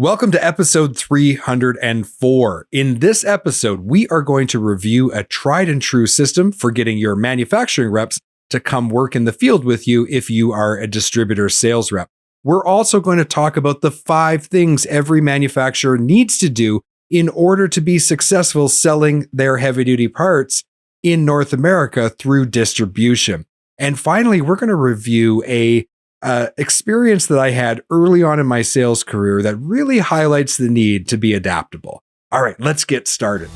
Welcome to episode 304. In this episode, we are going to review a tried and true system for getting your manufacturing reps to come work in the field with you if you are a distributor sales rep. We're also going to talk about the 5 things every manufacturer needs to do in order to be successful selling their heavy-duty parts in North America through distribution. And finally, we're going to review a experience that I had early on in my sales career that really highlights the need to be adaptable. All right, let's get started.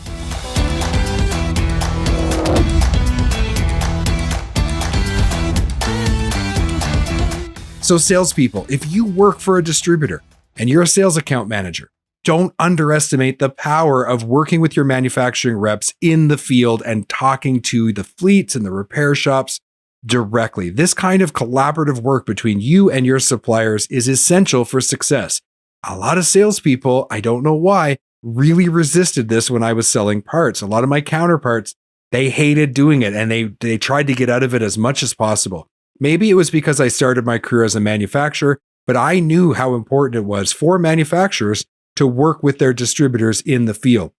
So salespeople, if you work for a distributor and you're a sales account manager, don't underestimate the power of working with your manufacturing reps in the field and talking to the fleets and the repair shops directly. This kind of collaborative work between you and your suppliers is essential for success. A lot of salespeople, I don't know why, really resisted this when I was selling parts. A lot of my counterparts, they hated doing it and they tried to get out of it as much as possible. Maybe it was because I started my career as a manufacturer, but I knew how important it was for manufacturers to work with their distributors in the field.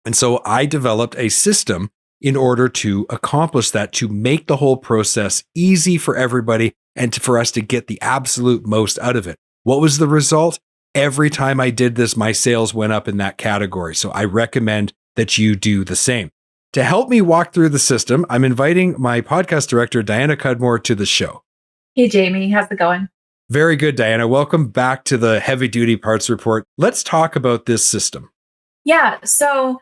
And so I developed a system in order to accomplish that, to make the whole process easy for everybody and for us to get the absolute most out of it. What was the result? Every time I did this, my sales went up in that category. So I recommend that you do the same. To help me walk through the system, I'm inviting my podcast director, Diana Cudmore, to the show. Hey, Jamie, how's it going? Very good, Diana. Welcome back to the Heavy Duty Parts Report. Let's talk about this system. Yeah, so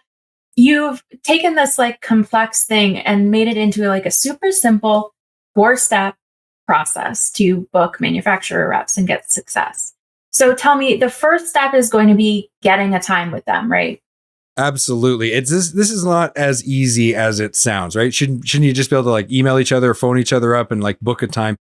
you've taken this complex thing and made it into a super simple 4-step process to book manufacturer reps and get success. So tell me, the first step is going to be getting a time with them, right? Absolutely. This is not as easy as it sounds, right? Shouldn't you just be able to email each other or phone each other up and book a time?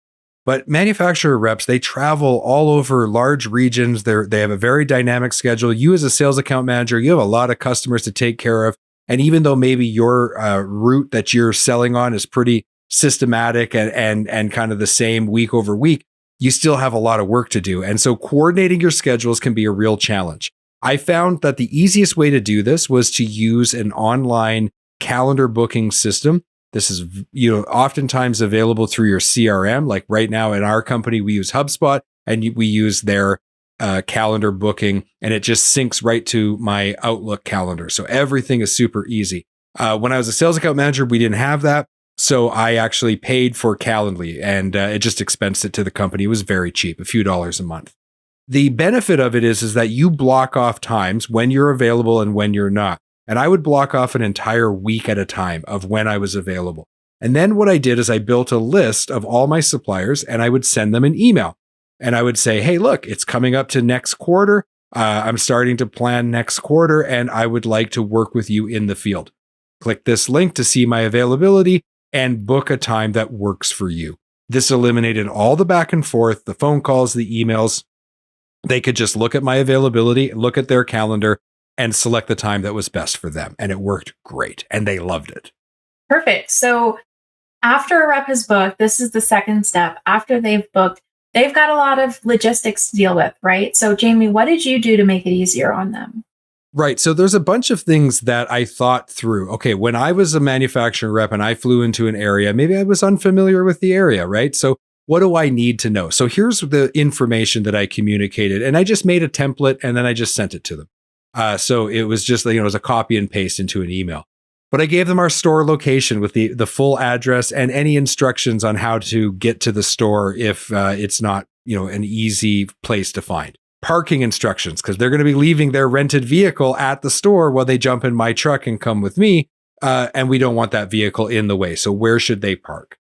But manufacturer reps, they travel all over large regions. They have a very dynamic schedule. You as a sales account manager, you have a lot of customers to take care of. And even though maybe your route that you're selling on is pretty systematic and kind of the same week over week, you still have a lot of work to do. And so coordinating your schedules can be a real challenge. I found that the easiest way to do this was to use an online calendar booking system. This is, oftentimes available through your CRM. Like right now in our company, we use HubSpot and we use their calendar booking, and it just syncs right to my Outlook calendar. So everything is super easy. When I was a sales account manager, we didn't have that. So I actually paid for Calendly and it just expensed it to the company. It was very cheap, a few dollars a month. The benefit of it is that you block off times when you're available and when you're not. And I would block off an entire week at a time of when I was available. And then what I did is I built a list of all my suppliers and I would send them an email. And I would say, hey, look, it's coming up to next quarter. I'm starting to plan next quarter and I would like to work with you in the field. Click this link to see my availability and book a time that works for you. This eliminated all the back and forth, the phone calls, the emails. They could just look at my availability, look at their calendar, and select the time that was best for them. And it worked great. And they loved it. Perfect. So after a rep has booked, this is the second step. After they've booked, they've got a lot of logistics to deal with, right? So Jamie, what did you do to make it easier on them? Right. So there's a bunch of things that I thought through. Okay, when I was a manufacturing rep and I flew into an area, maybe I was unfamiliar with the area, right? So what do I need to know? So here's the information that I communicated, and I just made a template and then I just sent it to them. So it was just, it was a copy and paste into an email. But I gave them our store location with the full address and any instructions on how to get to the store if it's not, an easy place to find. Parking instructions, because they're going to be leaving their rented vehicle at the store while they jump in my truck and come with me. And we don't want that vehicle in the way. So where should they park?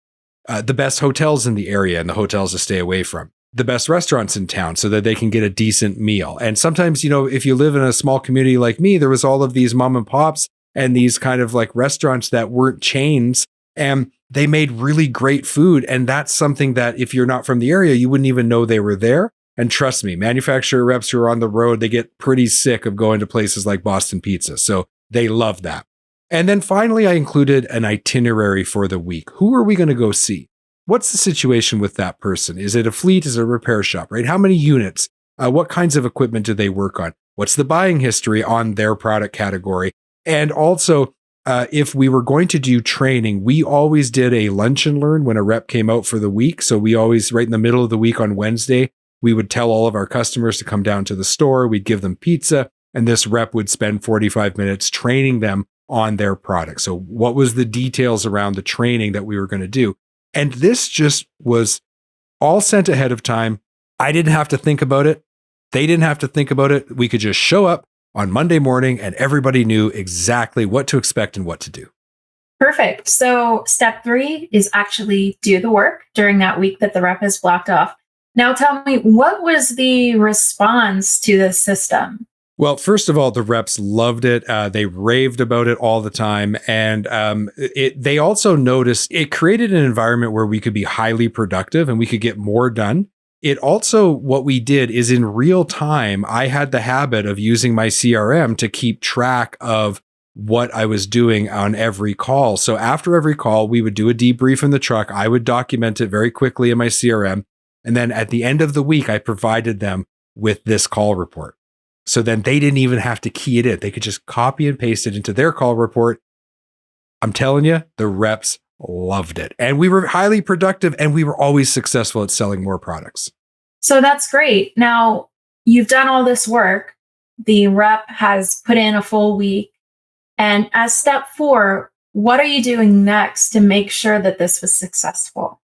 The best hotels in the area and the hotels to stay away from. The best restaurants in town so that they can get a decent meal. And sometimes, if you live in a small community like me, there was all of these mom and pops and these kind of restaurants that weren't chains and they made really great food. And that's something that if you're not from the area, you wouldn't even know they were there. And trust me, manufacturer reps who are on the road, they get pretty sick of going to places like Boston Pizza. So they love that. And then finally, I included an itinerary for the week. Who are we going to go see? What's the situation with that person? Is it a fleet? Is it a repair shop, right? How many units? What kinds of equipment do they work on? What's the buying history on their product category? And also, if we were going to do training, we always did a lunch and learn when a rep came out for the week. So we always, right in the middle of the week on Wednesday, we would tell all of our customers to come down to the store. We'd give them pizza, and this rep would spend 45 minutes training them on their product. So what was the details around the training that we were going to do? And this just was all sent ahead of time. I didn't have to think about it. They didn't have to think about it. We could just show up on Monday morning and everybody knew exactly what to expect and what to do. Perfect. So step 3 is actually do the work during that week that the rep is blocked off. Now tell me, what was the response to this system? Well, first of all, the reps loved it. They raved about it all the time. And they also noticed it created an environment where we could be highly productive and we could get more done. It also, what we did is in real time, I had the habit of using my CRM to keep track of what I was doing on every call. So after every call, we would do a debrief in the truck. I would document it very quickly in my CRM. And then at the end of the week, I provided them with this call report. So then they didn't even have to key it in. They could just copy and paste it into their call report. I'm telling you, the reps loved it. And we were highly productive and we were always successful at selling more products. So that's great. Now, you've done all this work. The rep has put in a full week. And as step 4, what are you doing next to make sure that this was successful?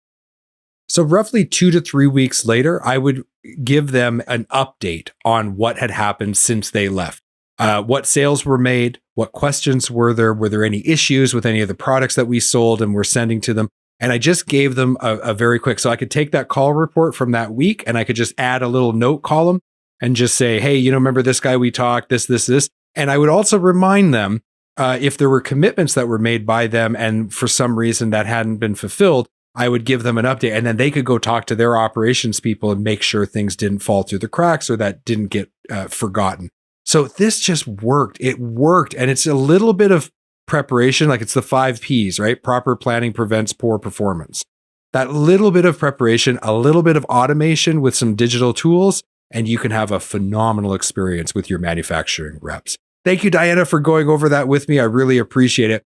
So roughly 2 to 3 weeks later, I would give them an update on what had happened since they left. What sales were made, what questions were there any issues with any of the products that we sold and were sending to them. And I just gave them a very quick, so I could take that call report from that week and I could just add a little note column and just say, hey, remember this guy we talked, this. And I would also remind them if there were commitments that were made by them and for some reason that hadn't been fulfilled, I would give them an update and then they could go talk to their operations people and make sure things didn't fall through the cracks or that didn't get forgotten. So this just worked. It worked. And it's a little bit of preparation, like it's the 5 Ps, right? Proper planning prevents poor performance. That little bit of preparation, a little bit of automation with some digital tools, and you can have a phenomenal experience with your manufacturing reps. Thank you, Diana, for going over that with me. I really appreciate it.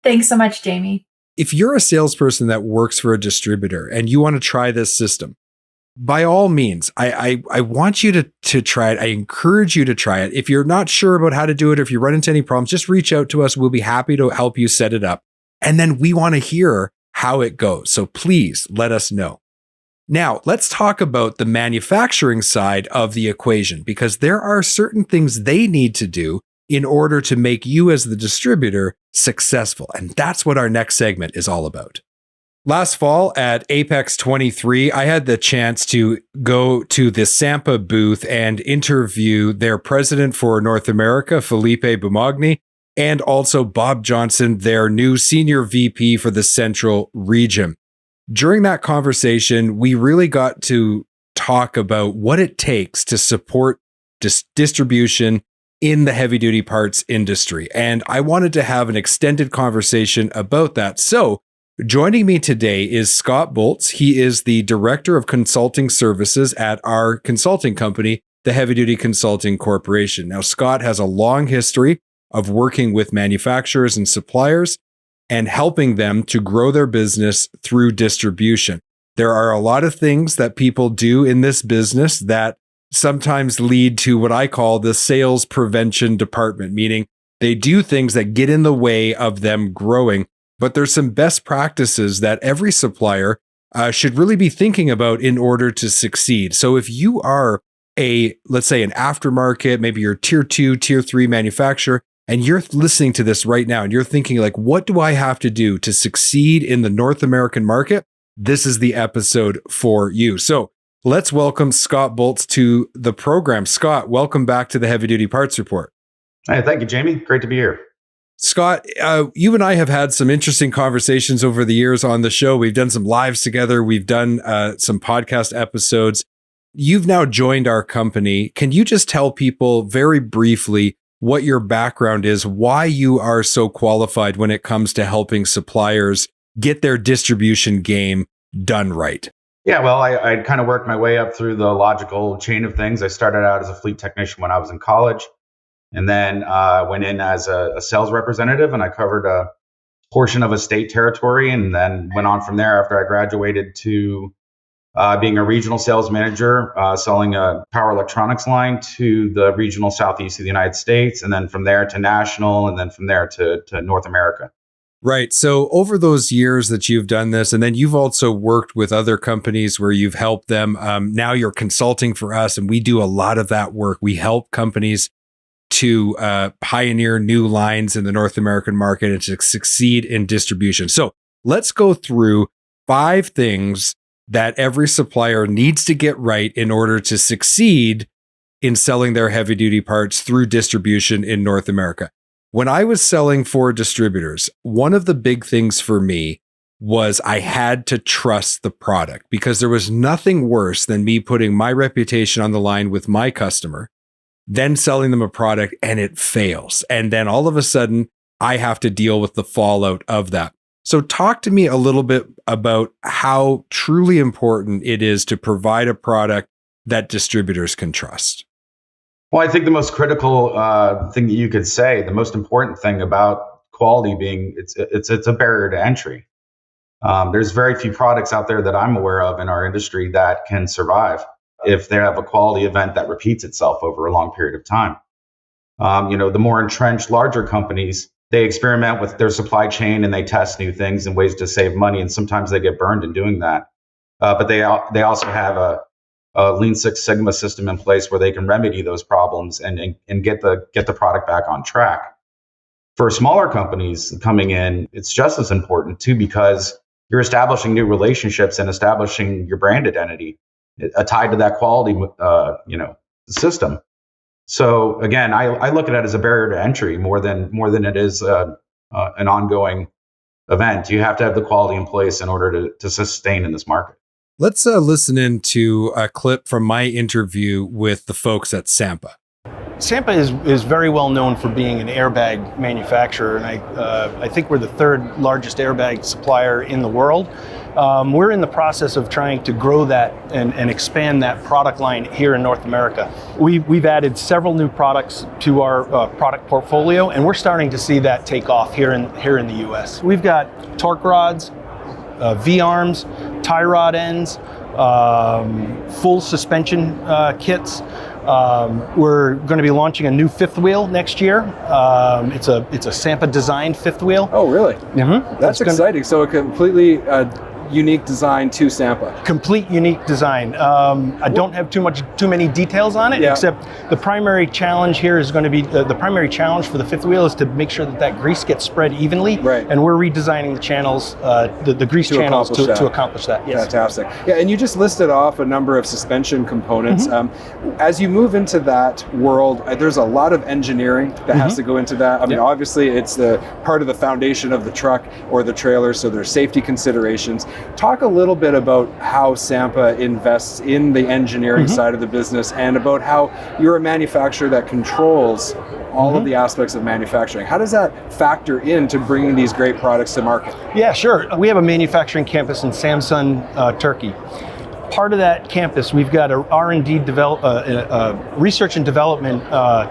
Thanks so much, Jamie. If you're a salesperson that works for a distributor and you want to try this system, by all means, I want you to try it. I encourage you to try it. If you're not sure about how to do it, or if you run into any problems, just reach out to us. We'll be happy to help you set it up. And then we want to hear how it goes. So please let us know. Now, let's talk about the manufacturing side of the equation, because there are certain things they need to do in order to make you as the distributor successful. And that's what our next segment is all about. Last fall at Apex 23, I had the chance to go to the SAMPA booth and interview their president for North America, Felipe Bumagny, and also Bob Johnson, their new senior VP for the Central region. During that conversation, we really got to talk about what it takes to support distribution in the heavy-duty parts industry. And I wanted to have an extended conversation about that. So joining me today is Scott Boltz. He is the Director of Consulting Services at our consulting company, the Heavy Duty Consulting Corporation. Now, Scott has a long history of working with manufacturers and suppliers and helping them to grow their business through distribution. There are a lot of things that people do in this business that sometimes lead to what I call the sales prevention department, meaning they do things that get in the way of them growing. But there's some best practices that every supplier should really be thinking about in order to succeed. So if you are let's say an aftermarket, maybe you're tier 2, tier 3 manufacturer, and you're listening to this right now and you're thinking like, what do I have to do to succeed in the North American market? This is the episode for you. So let's welcome Scott Boltz to the program. Scott, welcome back to the Heavy Duty Parts Report. Hey, thank you, Jamie. Great to be here. Scott, you and I have had some interesting conversations over the years on the show. We've done some lives together. We've done some podcast episodes. You've now joined our company. Can you just tell people very briefly what your background is, why you are so qualified when it comes to helping suppliers get their distribution game done right? Yeah, well, I kind of worked my way up through the logical chain of things. I started out as a fleet technician when I was in college, and then went in as a sales representative, and I covered a portion of a state territory, and then went on from there after I graduated to being a regional sales manager, selling a power electronics line to the regional southeast of the United States, and then from there to national, and then from there to North America. Right. So over those years that you've done this, and then you've also worked with other companies where you've helped them. Now you're consulting for us, and we do a lot of that work. We help companies to pioneer new lines in the North American market and to succeed in distribution. So let's go through 5 things that every supplier needs to get right in order to succeed in selling their heavy duty parts through distribution in North America. When I was selling for distributors, one of the big things for me was I had to trust the product, because there was nothing worse than me putting my reputation on the line with my customer, then selling them a product and it fails. And then all of a sudden, I have to deal with the fallout of that. So talk to me a little bit about how truly important it is to provide a product that distributors can trust. Well, I think the most critical thing that you could say, the most important thing about quality being it's a barrier to entry. There's very few products out there that I'm aware of in our industry that can survive if they have a quality event that repeats itself over a long period of time. The more entrenched, larger companies, they experiment with their supply chain and they test new things and ways to save money, and sometimes they get burned in doing that. But they also have a Lean Six Sigma system in place where they can remedy those problems and get the product back on track. For smaller companies coming in, it's just as important too, because you're establishing new relationships and establishing your brand identity tied to that quality system. So again, I look at it as a barrier to entry more than it is an ongoing event. You have to have the quality in place in order to sustain in this market. Let's listen in to a clip from my interview with the folks at SAMPA. SAMPA is very well known for being an airbag manufacturer, and I think we're the 3rd largest airbag supplier in the world. We're in the process of trying to grow that and expand that product line here in North America. We've added several new products to our product portfolio, and we're starting to see that take off here in the U.S. We've got torque rods, V-arms, tie rod ends, full suspension kits. We're going to be launching a new 5th wheel next year. It's a SAMPA designed 5th wheel. Oh, really? Mm-hmm. That's exciting. So a completely unique design to SAMPA. Complete unique design. I don't have too many details on it, except the primary challenge here is going to be the primary challenge for the 5th wheel is to make sure that grease gets spread evenly. Right. And we're redesigning the channels, the grease channels to accomplish that. Yes. Fantastic. Yeah, and you just listed off a number of suspension components. Mm-hmm. As you move into that world, there's a lot of engineering that has to go into that. I mean, obviously it's the part of the foundation of the truck or the trailer, so there's safety considerations. Talk a little bit about how SAMPA invests in the engineering side of the business, and about how you're a manufacturer that controls all of the aspects of manufacturing. How does that factor into bringing these great products to market? Yeah, sure. We have a manufacturing campus in Samsun, Turkey. Part of that campus, we've got a R&D research and development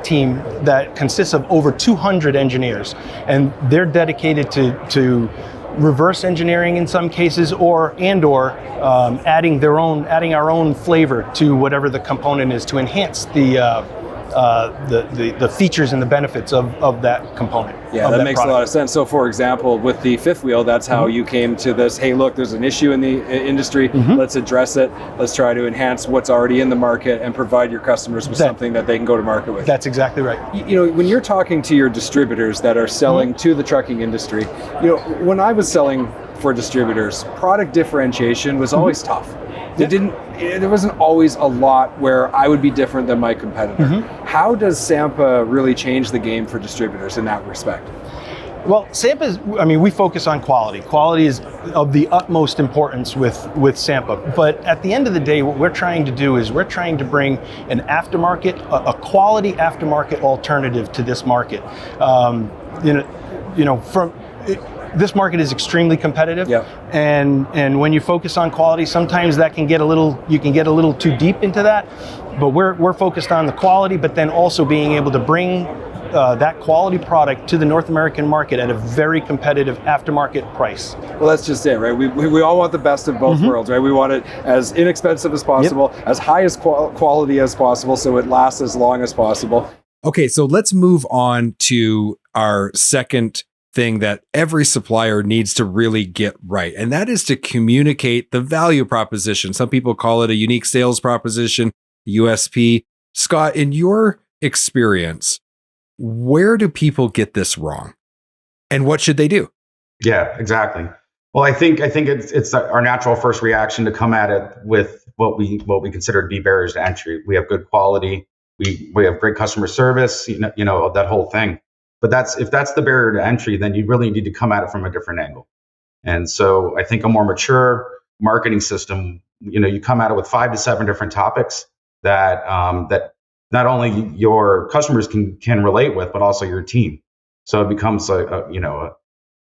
team that consists of over 200 engineers, and they're dedicated to reverse engineering in some cases, or adding our own flavor to whatever the component is to enhance the features and the benefits of that component. Yeah, that makes a lot of sense. So for example, with the 5th wheel, that's how you came to this, hey look, there's an issue in the industry, let's address it, let's try to enhance what's already in the market and provide your customers with something that they can go to market with. That's exactly right. When you're talking to your distributors that are selling to the trucking industry, when I was selling for distributors, product differentiation was always tough. There wasn't always a lot where I would be different than my competitor. How does SAMPA really change the game for distributors in that respect? Well, SAMPA we focus on quality. Quality is of the utmost importance with SAMPA. But at the end of the day, what we're trying to do is we're trying to bring an aftermarket, a quality aftermarket alternative to this market. this market is extremely competitive. Yeah. And when you focus on quality, sometimes that can get you can get a little too deep into that. But we're focused on the quality, but then also being able to bring that quality product to the North American market at a very competitive aftermarket price. Well, that's just it, right? We all want the best of both worlds, right? We want it as inexpensive as possible, as high as quality as possible, so it lasts as long as possible. Okay, so let's move on to our second thing that every supplier needs to really get right, and that is to communicate the value proposition. Some people call it a unique sales proposition, USP. Scott, in your experience, where do people get this wrong, and what should they do? Yeah, exactly. Well, I think it's our natural first reaction to come at it with what we consider to be barriers to entry. We have good quality, we have great customer service, you know that whole thing. But if that's the barrier to entry, then you really need to come at it from a different angle. And so I think a more mature marketing system, you come at it with 5 to 7 different topics that not only your customers can relate with, but also your team. So it becomes a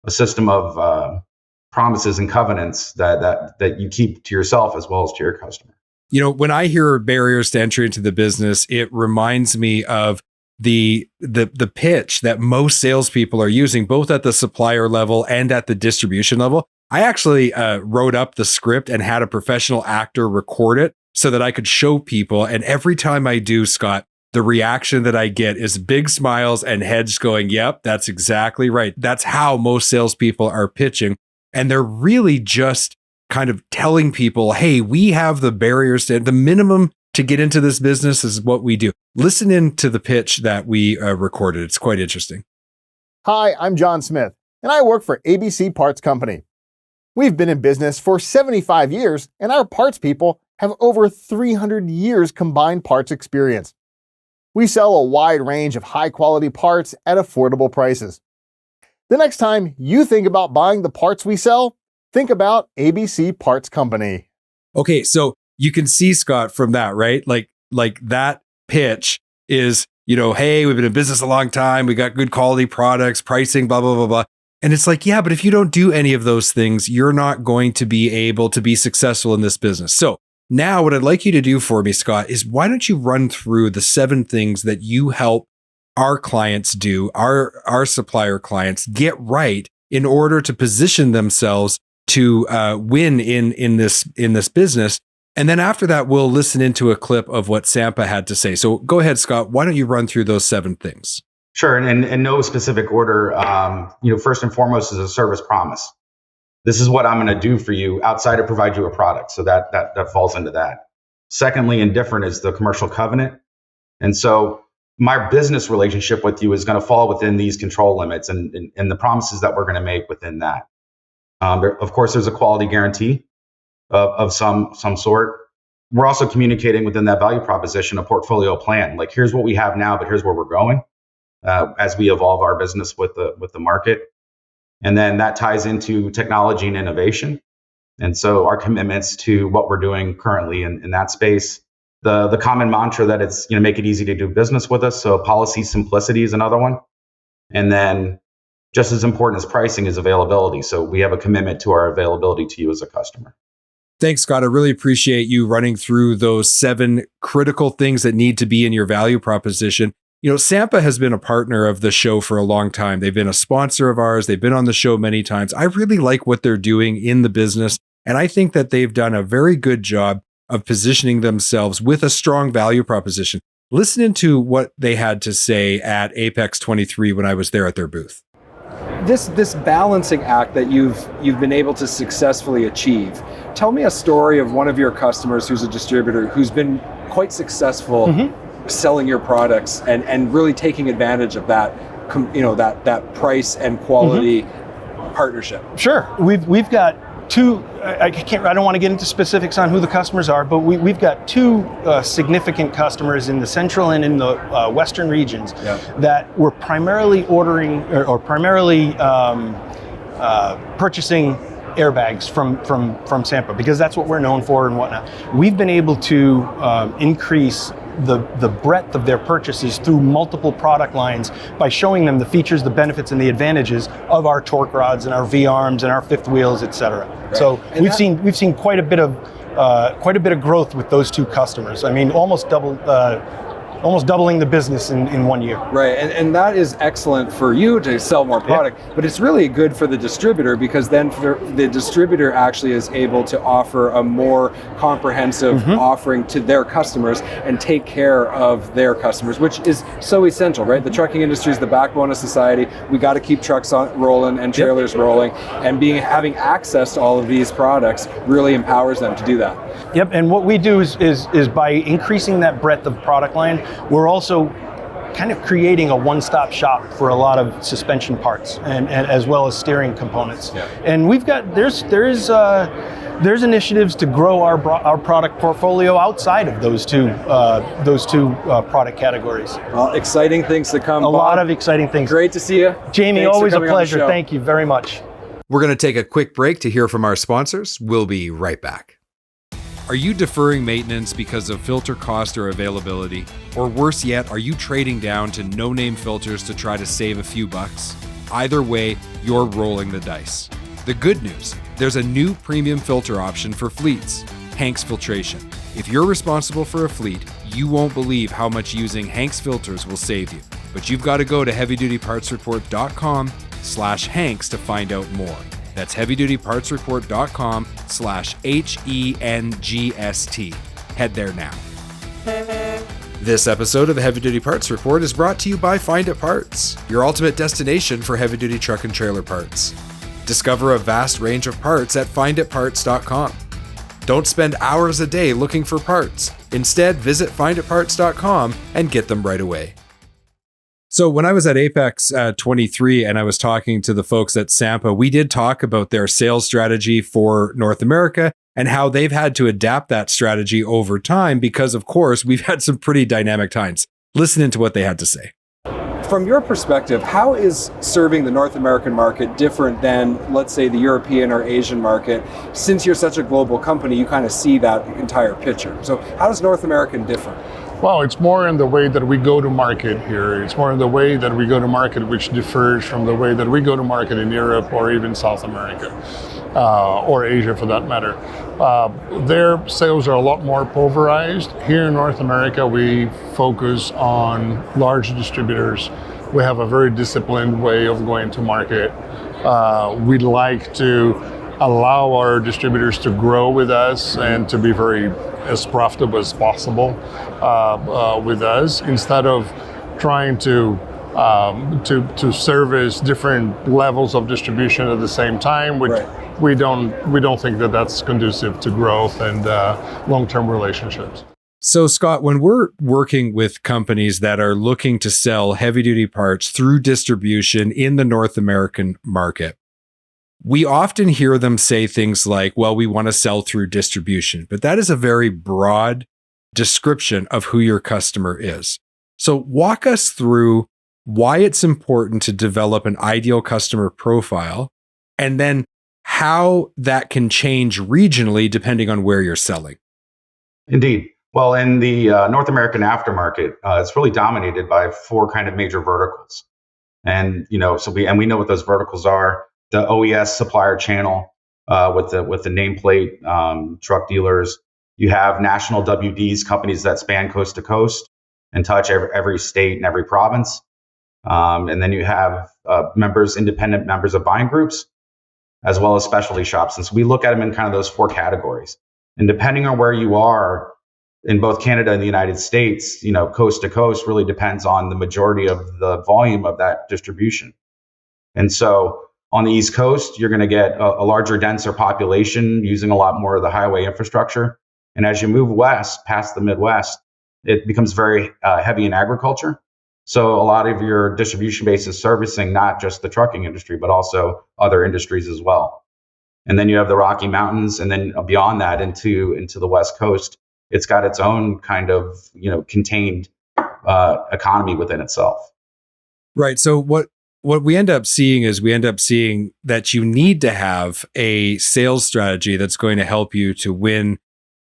system of promises and covenants that you keep to yourself as well as to your customer. When I hear barriers to entry into the business, it reminds me of the pitch that most salespeople are using, both at the supplier level and at the distribution level. I actually wrote up the script and had a professional actor record it so that I could show people. And every time I do, Scott, the reaction that I get is big smiles and heads going, yep, that's exactly right. That's how most salespeople are pitching. And they're really just kind of telling people, hey, we have the barriers to the minimum to get into this business is what we do. Listen in to the pitch that we recorded. It's quite interesting. Hi, I'm John Smith, and I work for ABC Parts Company. We've been in business for 75 years, and our parts people have over 300 years combined parts experience. We sell a wide range of high-quality parts at affordable prices. The next time you think about buying the parts we sell, think about ABC Parts Company. Okay, so you can see, Scott, from that, right? Like that pitch is, hey, we've been in business a long time. We got good quality products, pricing, blah, blah, blah, blah. And it's like, yeah, but if you don't do any of those things, you're not going to be able to be successful in this business. So now what I'd like you to do for me, Scott, is why don't you run through the 7 things that you help our clients do, our supplier clients get right in order to position themselves to win in this business. And then after that, we'll listen into a clip of what SAMPA had to say. So go ahead, Scott. Why don't you run through those 7 things? Sure. And in no specific order, first and foremost is a service promise. This is what I'm going to do for you outside of provide you a product. So that falls into that. Secondly, and different is the commercial covenant. And so my business relationship with you is going to fall within these control limits and the promises that we're going to make within that. Of course, there's a quality guarantee of some sort. We're also communicating within that value proposition a portfolio plan. Like, here's what we have now, but here's where we're going as we evolve our business with the market. And then that ties into technology and innovation. And so our commitments to what we're doing currently in that space. The common mantra that it's make it easy to do business with us. So policy simplicity is another one. And then just as important as pricing is availability. So we have a commitment to our availability to you as a customer. Thanks, Scott. I really appreciate you running through those 7 critical things that need to be in your value proposition. SAMPA has been a partner of the show for a long time. They've been a sponsor of ours. They've been on the show many times. I really like what they're doing in the business. And I think that they've done a very good job of positioning themselves with a strong value proposition. Listen into what they had to say at Apex 23 when I was there at their booth. This balancing act that you've been able to successfully achieve. Tell me a story of one of your customers who's a distributor who's been quite successful selling your products and really taking advantage of that, that price and quality partnership. Sure, we've got 2. I don't want to get into specifics on who the customers are, but we've got 2 significant customers in the central and in the western regions that were primarily ordering or primarily purchasing airbags from SAMPA because that's what we're known for and whatnot. We've been able to increase the breadth of their purchases through multiple product lines by showing them the features, the benefits, and the advantages of our torque rods and our V-arms and our fifth wheels, etc. Right. So and we've seen quite a bit of growth with those two customers. I mean, almost doubling the business in 1 year. Right, and that is excellent for you to sell more product, but it's really good for the distributor, because then the distributor actually is able to offer a more comprehensive offering to their customers and take care of their customers, which is so essential, right? The trucking industry is the backbone of society. We got to keep trucks rolling and trailers rolling, and having access to all of these products really empowers them to do that. Yep, and what we do is by increasing that breadth of product line, we're also kind of creating a one-stop shop for a lot of suspension parts and as well as steering components. Yeah. And we've got there's initiatives to grow our product portfolio outside of those two product categories. Well, exciting things to come. A lot of exciting things. Great to see you, Jamie. Thanks, always a pleasure. Thank you very much. We're going to take a quick break to hear from our sponsors. We'll be right back. Are you deferring maintenance because of filter cost or availability? Or worse yet, are you trading down to no-name filters to try to save a few bucks? Either way, you're rolling the dice. The good news, there's a new premium filter option for fleets, Hanks Filtration. If you're responsible for a fleet, you won't believe how much using Hanks filters will save you. But you've got to go to heavydutypartsreport.com/Hanks to find out more. That's heavydutypartsreport.com/HENGST. Head there now. This episode of the Heavy Duty Parts Report is brought to you by Find It Parts, your ultimate destination for heavy-duty truck and trailer parts. Discover a vast range of parts at finditparts.com. Don't spend hours a day looking for parts. Instead, visit finditparts.com and get them right away. So when I was at Apex 23 and I was talking to the folks at SAMPA, we did talk about their sales strategy for North America and how they've had to adapt that strategy over time because, of course, we've had some pretty dynamic times. Listen to what they had to say. From your perspective, how is serving the North American market different than, let's say, the European or Asian market? Since you're such a global company, you kind of see that entire picture. So how is North American different? Well, it's more in the way that we go to market here. It's more in the way that we go to market, which differs from the way that we go to market in Europe or even South America, or Asia for that matter. Their sales are a lot more pulverized. Here in North America, we focus on large distributors. We have a very disciplined way of going to market. We'd like to allow our distributors to grow with us and to be as profitable as possible with us, instead of trying to service different levels of distribution at the same time, which we don't think that that's conducive to growth and long-term relationships. So Scott, when we're working with companies that are looking to sell heavy-duty parts through distribution in the North American market, we often hear them say things like, well, we want to sell through distribution, but that is a very broad description of who your customer is. So walk us through why it's important to develop an ideal customer profile, and then how that can change regionally depending on where you're selling. Indeed. Well, in the North American aftermarket, it's really dominated by four kind of major verticals. And, we know what those verticals are. The OES supplier channel with the nameplate truck dealers. You have national WDs, companies that span coast to coast and touch every state and every province. And then you have independent members of buying groups, as well as specialty shops. And so we look at them in kind of those four categories. And depending on where you are in both Canada and the United States, coast to coast really depends on the majority of the volume of that distribution. And so on the East Coast, you're going to get a larger, denser population using a lot more of the highway infrastructure. And as you move west, past the Midwest, it becomes very heavy in agriculture. So a lot of your distribution base is servicing not just the trucking industry, but also other industries as well. And then you have the Rocky Mountains, and then beyond that into the West Coast, it's got its own kind of contained economy within itself. Right. So what we end up seeing is that you need to have a sales strategy that's going to help you to win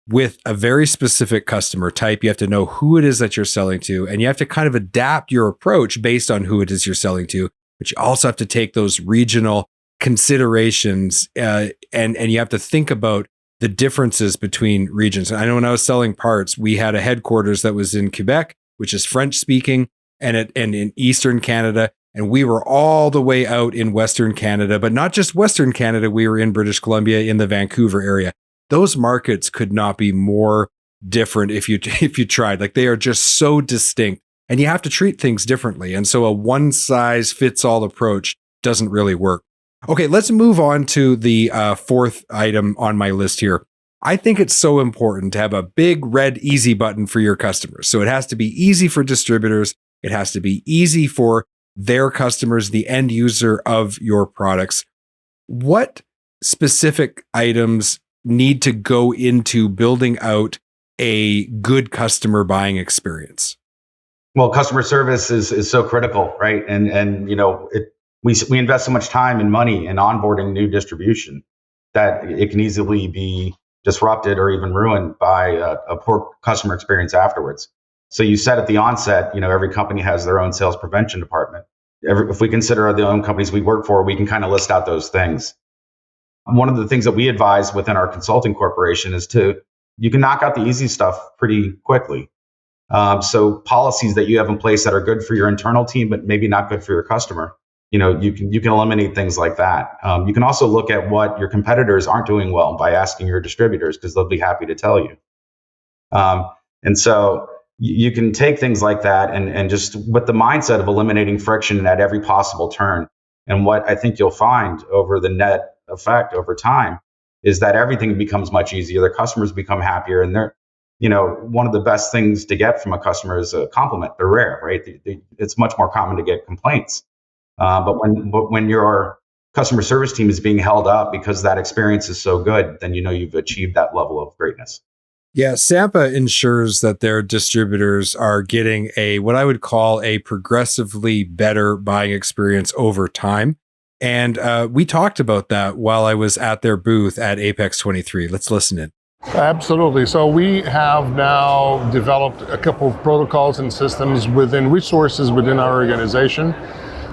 with a very specific customer type. You have to know who it is that you're selling to, and you have to kind of adapt your approach based on who it is you're selling to. But you also have to take those regional considerations, and you have to think about the differences between regions. I know when I was selling parts, we had a headquarters that was in Quebec, which is French speaking, and in Eastern Canada. And we were all the way out in Western Canada, but not just Western Canada. We were in British Columbia, in the Vancouver area. Those markets could not be more different if you tried. Like, they are just so distinct, and you have to treat things differently. And so a one size fits all approach doesn't really work. Okay, let's move on to the fourth item on my list here. I think it's so important to have a big red easy button for your customers. So it has to be easy for distributors. It has to be easy for their customers, the end user of your products. What specific items need to go into building out a good customer buying experience? Well, customer service is so critical, right? And we invest so much time and money in onboarding new distribution that it can easily be disrupted or even ruined by a poor customer experience afterwards. So you said at the onset, every company has their own sales prevention department. If we consider the own companies we work for, we can kind of list out those things. One of the things that we advise within our consulting corporation is you can knock out the easy stuff pretty quickly. So policies that you have in place that are good for your internal team, but maybe not good for your customer, you can eliminate things like that. You can also look at what your competitors aren't doing well by asking your distributors, because they'll be happy to tell you. And so you can take things like that and just with the mindset of eliminating friction at every possible turn. And what I think you'll find over the net effect over time is that everything becomes much easier. The customers become happier, and one of the best things to get from a customer is a compliment. They're rare, right? It's much more common to get complaints. But when your customer service team is being held up because that experience is so good, then you've achieved that level of greatness. Yeah, SAMPA ensures that their distributors are getting what I would call a progressively better buying experience over time. And we talked about that while I was at their booth at Apex 23. Let's listen in. Absolutely. So we have now developed a couple of protocols and systems resources within our organization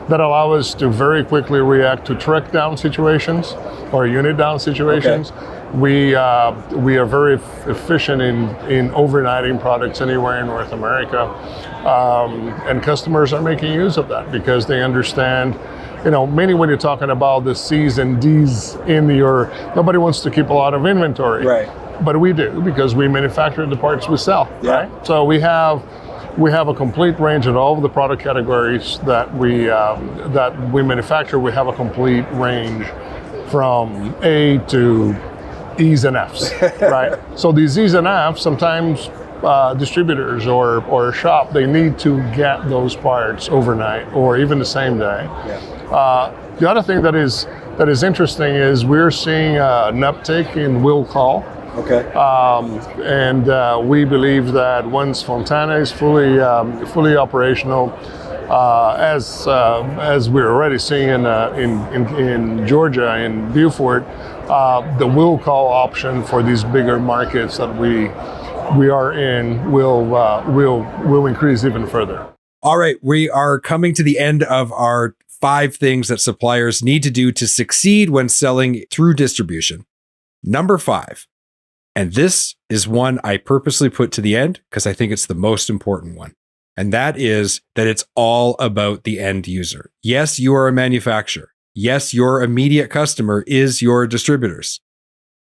that allow us to very quickly react to truck down situations or unit down situations. Okay. We are very efficient in overnighting products anywhere in North America, and customers are making use of that because they understand. Mainly when you're talking about the C's and D's nobody wants to keep a lot of inventory, right? But we do, because we manufacture the parts we sell, yeah. Right? So we have a complete range in all of the product categories that we manufacture. We have a complete range from A to E's and F's, right? So these E's and F's, sometimes distributors or a shop, they need to get those parts overnight or even the same day. Yeah. The other thing that is interesting is we're seeing an uptick in will call. Okay. And we believe that once Fontana is fully operational, as we're already seeing in Georgia, in Beaufort, the will call option for these bigger markets that we are in will increase even further. All right, we are coming to the end of our 5 things that suppliers need to do to succeed when selling through distribution. Number 5, and this is one I purposely put to the end because I think it's the most important one, and that is that it's all about the end user. Yes, you are a manufacturer. Yes, your immediate customer is your distributors.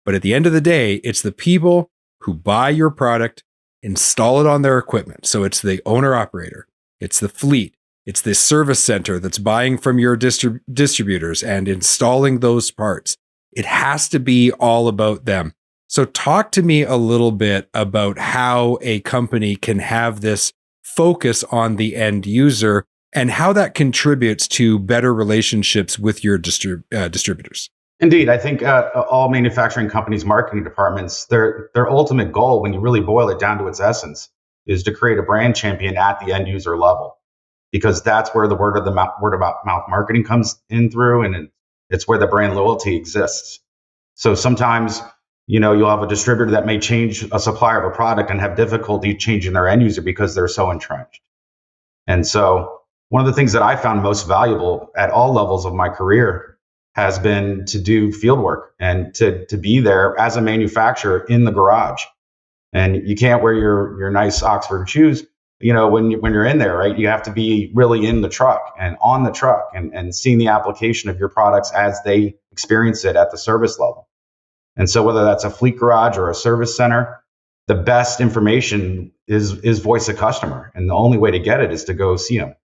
But at the end of the day, it's the people who buy your product, install it on their equipment. So it's the owner-operator, it's the fleet, it's the service center that's buying from your distributors and installing those parts. It has to be all about them. So talk to me a little bit about how a company can have this focus on the end user and how that contributes to better relationships with your distributors. Indeed, I think all manufacturing companies' marketing departments, their ultimate goal, when you really boil it down to its essence, is to create a brand champion at the end user level, because that's where the word of mouth marketing comes in through, and it's where the brand loyalty exists. So sometimes, You'll have a distributor that may change a supplier of a product and have difficulty changing their end user because they're so entrenched. And so one of the things that I found most valuable at all levels of my career has been to do field work and to be there as a manufacturer in the garage. And you can't wear your nice Oxford shoes, when you're in there, right? You have to be really in the truck and on the truck and seeing the application of your products as they experience it at the service level. And so whether that's a fleet garage or a service center, the best information is voice of customer. And the only way to get it is to go see them.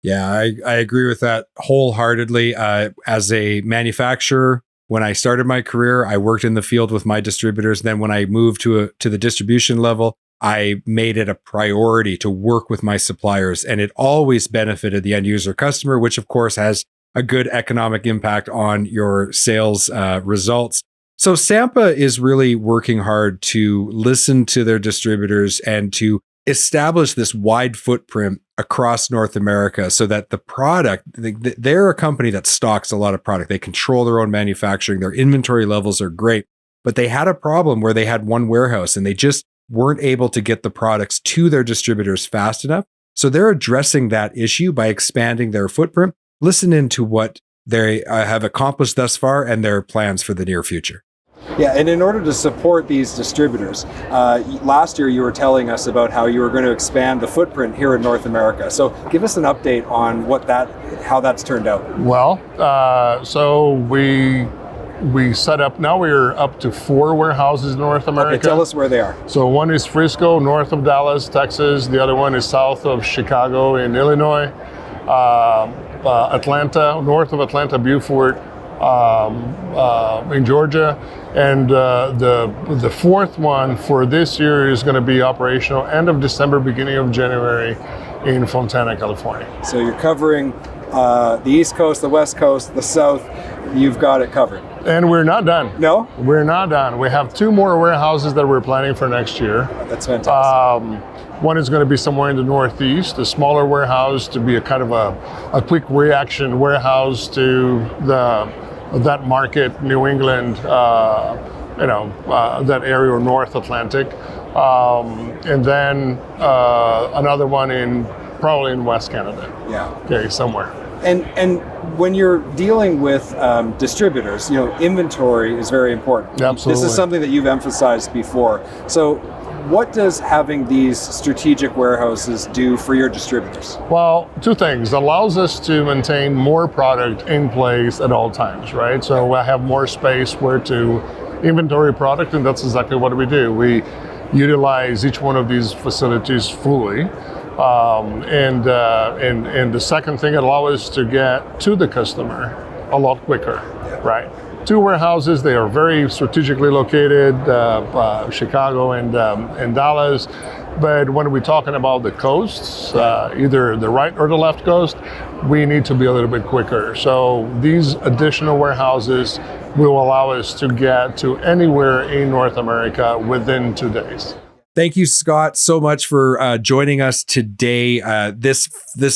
Yeah, I agree with that wholeheartedly. As a manufacturer, when I started my career, I worked in the field with my distributors. Then when I moved to the distribution level, I made it a priority to work with my suppliers, and it always benefited the end user customer, which of course has a good economic impact on your sales results. So SAMPA is really working hard to listen to their distributors and to establish this wide footprint across North America so that the product, they're a company that stocks a lot of product. They control their own manufacturing. Their inventory levels are great, but they had a problem where they had one warehouse and they just weren't able to get the products to their distributors fast enough. So they're addressing that issue by expanding their footprint, listening to what they have accomplished thus far and their plans for the near future. Yeah, and in order to support these distributors, last year you were telling us about how you were going to expand the footprint here in North America. So give us an update on how that's turned out. Well, so we set up, now we're up to 4 warehouses in North America. Okay, tell us where they are. So one is Frisco, north of Dallas, Texas. The other one is south of Chicago in Illinois. Atlanta, north of Atlanta, Beaufort, in Georgia. And the 4th one for this year is going to be operational end of December, beginning of January in Fontana, California. So you're covering the East Coast, the West Coast, the South. You've got it covered. And we're not done. No? We're not done. We have 2 more warehouses that we're planning for next year. That's fantastic. One is going to be somewhere in the Northeast, a smaller warehouse to be a kind of a quick reaction warehouse to that market, New England, that area or North Atlantic. And then another one probably in West Canada. Yeah. Okay, somewhere. And when you're dealing with distributors, inventory is very important. Absolutely. This is something that you've emphasized before. So what does having these strategic warehouses do for your distributors? Well, 2 things. It allows us to maintain more product in place at all times, right? So I have more space where to inventory product, and that's exactly what we do. We utilize each one of these facilities fully. And the second thing, it allows us to get to the customer a lot quicker, right? 2 warehouses, they are very strategically located, Chicago and Dallas. But when we're talking about the coasts, either the right or the left coast, we need to be a little bit quicker. So these additional warehouses will allow us to get to anywhere in North America within 2 days. Thank you, Scott, so much for joining us today. This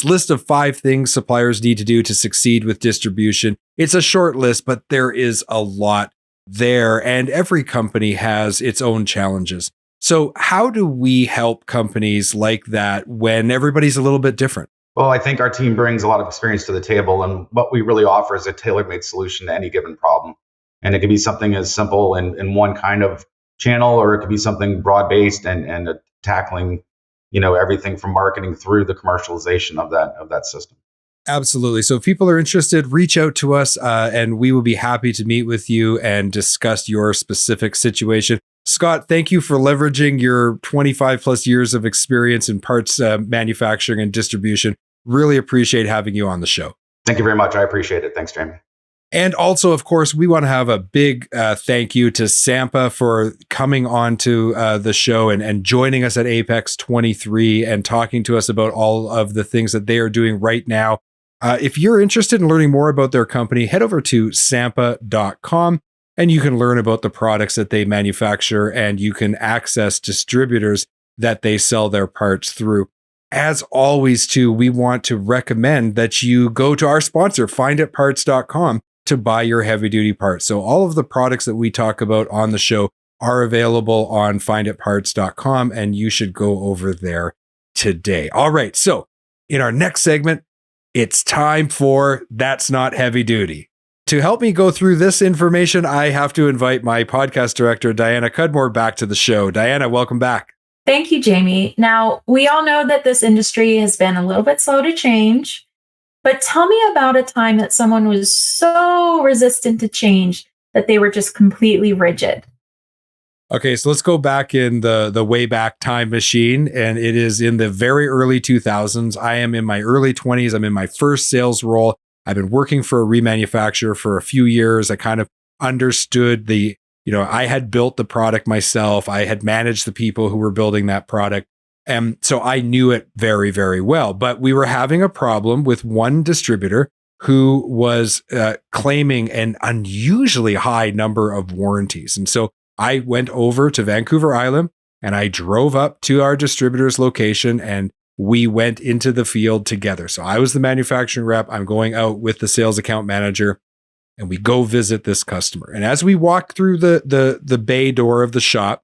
list of 5 things suppliers need to do to succeed with distribution. It's a short list, but there is a lot there, and every company has its own challenges. So how do we help companies like that when everybody's a little bit different? Well, I think our team brings a lot of experience to the table, and what we really offer is a tailor-made solution to any given problem. And it can be something as simple in one kind of channel, or it could be something broad-based and tackling, everything from marketing through the commercialization of that system. Absolutely. So if people are interested, reach out to us and we will be happy to meet with you and discuss your specific situation. Scott, thank you for leveraging your 25 plus years of experience in parts manufacturing and distribution. Really appreciate having you on the show. Thank you very much. I appreciate it. Thanks, Jamie. And also, of course, we want to have a big thank you to SAMPA for coming on to the show and joining us at Apex 23 and talking to us about all of the things that they are doing right now. If you're interested in learning more about their company, head over to sampa.com and you can learn about the products that they manufacture and you can access distributors that they sell their parts through. As always, too, we want to recommend that you go to our sponsor, finditparts.com, to buy your heavy duty parts. So all of the products that we talk about on the show are available on finditparts.com, and you should go over there today. All right. So in our next segment, it's time for That's Not Heavy Duty. To help me go through this information, I have to invite my podcast director, Diana Cudmore, back to the show. Diana, welcome back. Thank you, Jamie. Now, we all know that this industry has been a little bit slow to change, but tell me about a time that someone was so resistant to change that they were just completely rigid. Okay, so let's go back in the way back time machine, and it is in the very early 2000s. I am in my early 20s. I'm in my first sales role. I've been working for a remanufacturer for a few years. I kind of understood I had built the product myself. I had managed the people who were building that product. And so I knew it very, very well. But we were having a problem with one distributor who was claiming an unusually high number of warranties. And so I went over to Vancouver Island and I drove up to our distributor's location and we went into the field together. So I was the manufacturing rep. I'm going out with the sales account manager and we go visit this customer. And as we walk through the bay door of the shop,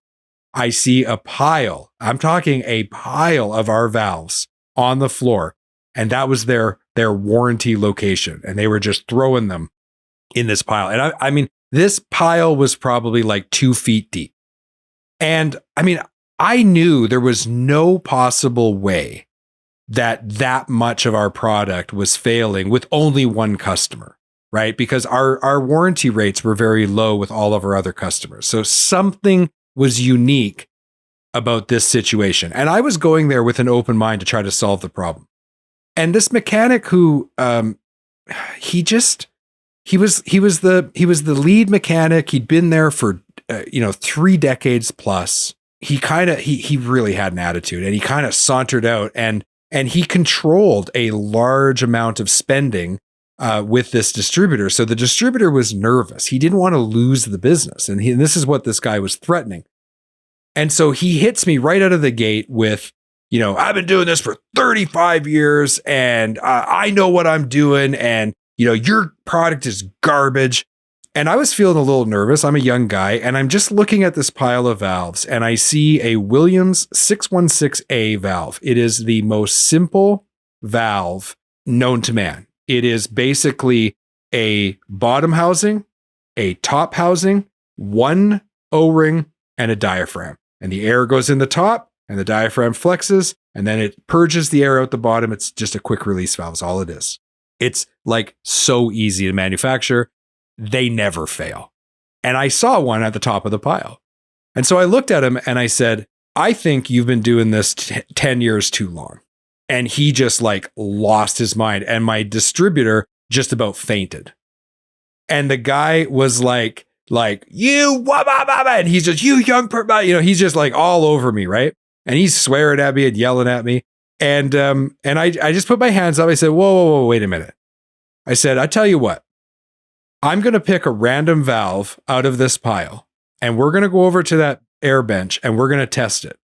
I see a pile. I'm talking a pile of our valves on the floor. And that was their warranty location. And they were just throwing them in this pile. And I mean, this pile was probably like 2 feet deep. And I mean, I knew there was no possible way that much of our product was failing with only one customer, right? Because our warranty rates were very low with all of our other customers. So something was unique about this situation. And I was going there with an open mind to try to solve the problem. And this mechanic who he was the lead mechanic. He'd been there for 3 decades plus. He really had an attitude, and he kind of sauntered out and he controlled a large amount of spending with this distributor. So the distributor was nervous. He didn't want to lose the business, and this is what this guy was threatening. And so he hits me right out of the gate with, I've been doing this for 35 years, and I know what I'm doing, and your product is garbage. And I was feeling a little nervous. I'm a young guy, and I'm just looking at this pile of valves, and I see a Williams 616A valve. It is the most simple valve known to man. It is basically a bottom housing, a top housing, one O-ring, and a diaphragm. And the air goes in the top, and the diaphragm flexes, and then it purges the air out the bottom. It's just a quick release valve is all it is. It's like so easy to manufacture. They never fail. And I saw one at the top of the pile. And so I looked at him and I said, I think you've been doing this 10 years too long. And he just lost his mind. And my distributor just about fainted. And the guy was like, you, wah, bah, bah, bah. And he's just, you young, he's just all over me, right? And he's swearing at me and yelling at me. And I just put my hands up. I said, whoa, wait a minute. I said, I tell you what. I'm going to pick a random valve out of this pile, and we're going to go over to that air bench, and we're going to test it.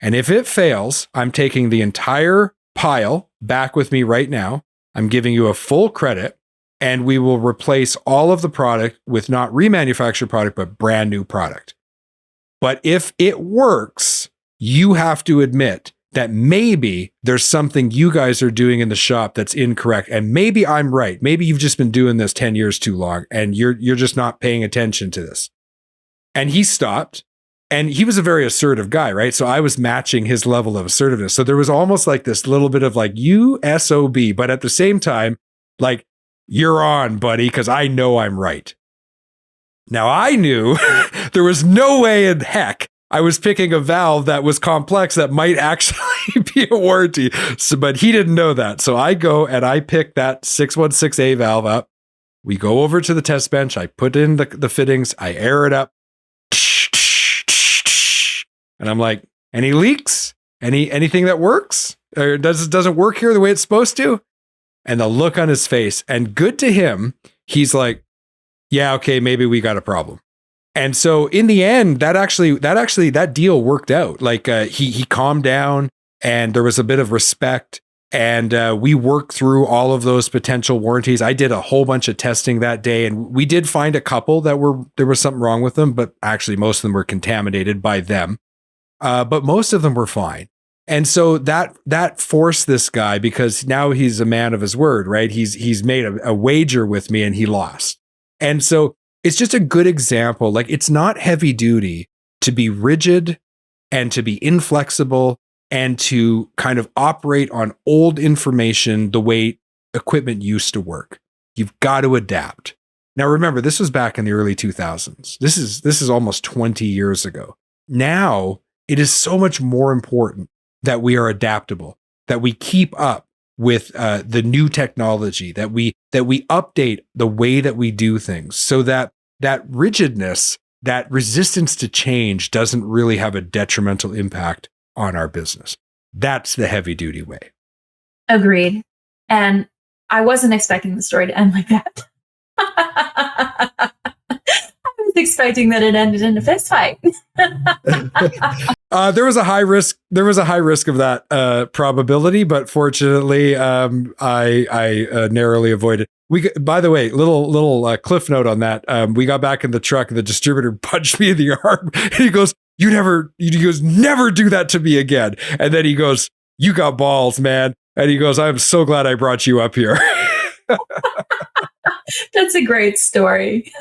And if it fails, I'm taking the entire pile back with me right now. I'm giving you a full credit, and we will replace all of the product with not remanufactured product, but brand new product. But if it works, you have to admit that maybe there's something you guys are doing in the shop that's incorrect. And maybe I'm right. Maybe you've just been doing this 10 years too long and you're just not paying attention to this. And he stopped, and he was a very assertive guy, right? So I was matching his level of assertiveness. So there was almost this little bit of you SOB, but at the same time, you're on, buddy, because I know I'm right. Now I knew there was no way in heck I was picking a valve that was complex that might actually be a warranty. So, but he didn't know that. So I go and I pick that 616A valve up. We go over to the test bench. I put in the fittings. I air it up. And I'm like, any leaks? Anything that works? Or doesn't work here the way it's supposed to? And the look on his face, and good to him, he's like, yeah, okay, maybe we got a problem. And so in the end, that deal worked out. He calmed down, and there was a bit of respect, And we worked through all of those potential warranties. I did a whole bunch of testing that day, and we did find a couple that there was something wrong with them, but actually most of them were contaminated by them. But most of them were fine. And so that forced this guy, because now he's a man of his word, right? He's made a wager with me and he lost. And so it's just a good example. Like, it's not heavy duty to be rigid and to be inflexible and to kind of operate on old information the way equipment used to work. You've got to adapt. Now, remember, this was back in the early 2000s. This is almost 20 years ago. Now, it is so much more important that we are adaptable, that we keep up with the new technology, that we update the way that we do things, so that rigidness, that resistance to change doesn't really have a detrimental impact on our business. That's the heavy duty way. Agreed. And I wasn't expecting the story to end like that. I was expecting that it ended in a fist fight. There was a high risk of that probability, but fortunately, I narrowly avoided. By the way, little cliff note on that. We got back in the truck, and the distributor punched me in the arm. And he goes, never do that to me again. And then he goes, "You got balls, man." And he goes, "I'm so glad I brought you up here." That's a great story.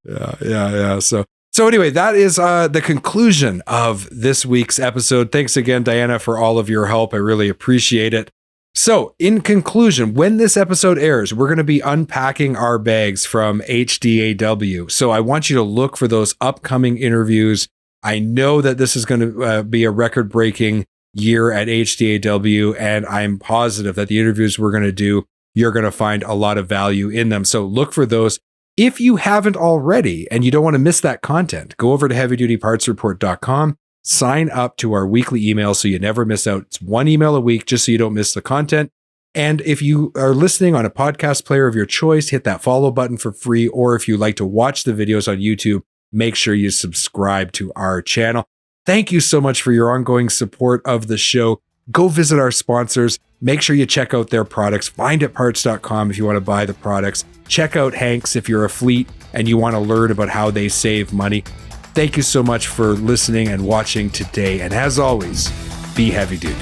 Yeah. So anyway, that is the conclusion of this week's episode. Thanks again, Diana, for all of your help. I really appreciate it. So in conclusion, when this episode airs, we're going to be unpacking our bags from HDAW. So I want you to look for those upcoming interviews. I know that this is going to be a record-breaking year at HDAW, and I'm positive that the interviews we're going to do, you're going to find a lot of value in them. So look for those. If you haven't already and you don't want to miss that content, go over to heavydutypartsreport.com, sign up to our weekly email so you never miss out. It's one email a week just so you don't miss the content. And if you are listening on a podcast player of your choice, hit that follow button for free. Or if you like to watch the videos on YouTube, make sure you subscribe to our channel. Thank you so much for your ongoing support of the show. Go visit our sponsors. Make sure you check out their products. Finditparts.com if you want to buy the products. Check out Hanks if you're a fleet and you want to learn about how they save money. Thank you so much for listening and watching today. And as always, be heavy duty.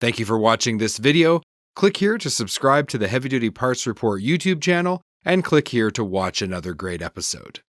Thank you for watching this video. Click here to subscribe to the Heavy Duty Parts Report YouTube channel, and click here to watch another great episode.